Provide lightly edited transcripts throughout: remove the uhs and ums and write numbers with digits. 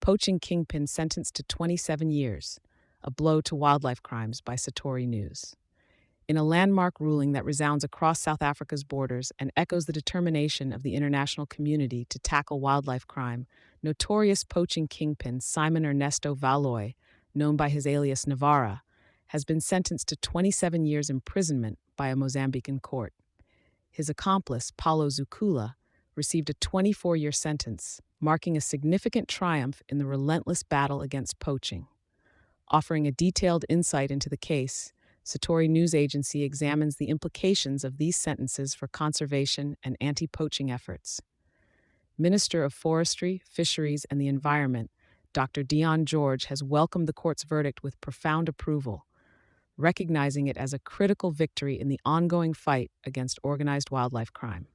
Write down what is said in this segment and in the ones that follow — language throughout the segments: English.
Poaching Kingpin sentenced to 27 years, a blow to wildlife crimes by Satori News. In a landmark ruling that resounds across South Africa's borders and echoes the determination of the international community to tackle wildlife crime, notorious poaching kingpin Simon Ernesto Valoy, known by his alias Navara, has been sentenced to 27 years imprisonment by a Mozambican court. His accomplice, Paulo Zukula, received a 24-year sentence, marking a significant triumph in the relentless battle against poaching. Offering a detailed insight into the case, Satori News Agency examines the implications of these sentences for conservation and anti-poaching efforts. Minister of Forestry, Fisheries, and the Environment, Dr. Dion George, has welcomed the court's verdict with profound approval, recognizing it as a critical victory in the ongoing fight against organized wildlife crime.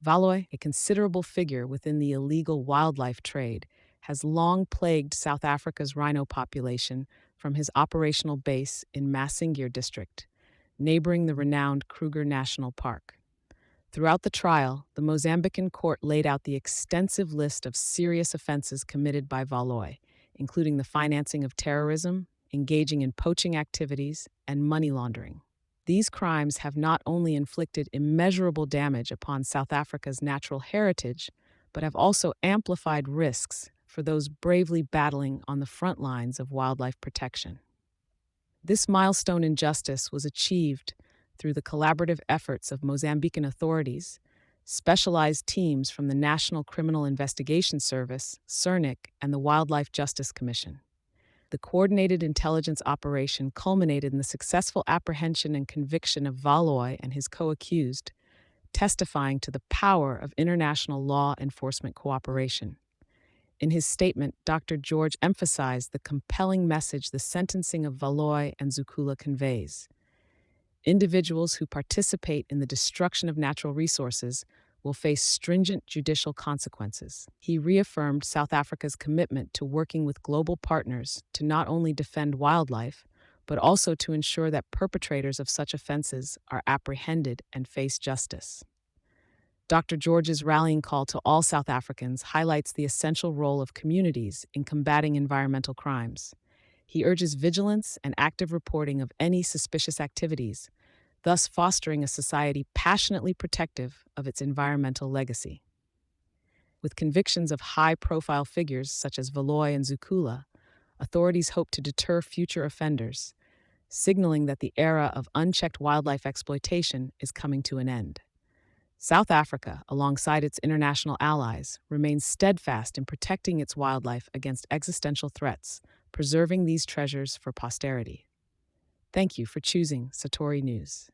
Valoy, a considerable figure within the illegal wildlife trade, has long plagued South Africa's rhino population from his operational base in Masingir district, neighboring the renowned Kruger National Park. Throughout the trial, the Mozambican court laid out the extensive list of serious offenses committed by Valoy, including the financing of terrorism, engaging in poaching activities, and money laundering. These crimes have not only inflicted immeasurable damage upon South Africa's natural heritage, but have also amplified risks for those bravely battling on the front lines of wildlife protection. This milestone in justice was achieved through the collaborative efforts of Mozambican authorities, specialized teams from the National Criminal Investigation Service, SERNIC, and the Wildlife Justice Commission. The coordinated intelligence operation culminated in the successful apprehension and conviction of Valoy and his co-accused, testifying to the power of international law enforcement cooperation. In his statement, Dr. George emphasized the compelling message the sentencing of Valoy and Zukula conveys. Individuals who participate in the destruction of natural resources will face stringent judicial consequences. He reaffirmed South Africa's commitment to working with global partners to not only defend wildlife, but also to ensure that perpetrators of such offenses are apprehended and face justice. Dr. George's rallying call to all South Africans highlights the essential role of communities in combating environmental crimes. He urges vigilance and active reporting of any suspicious activities, thus fostering a society passionately protective of its environmental legacy. With convictions of high-profile figures such as Valoy and Zukula, authorities hope to deter future offenders, signaling that the era of unchecked wildlife exploitation is coming to an end. South Africa, alongside its international allies, remains steadfast in protecting its wildlife against existential threats, preserving these treasures for posterity. Thank you for choosing Satori News.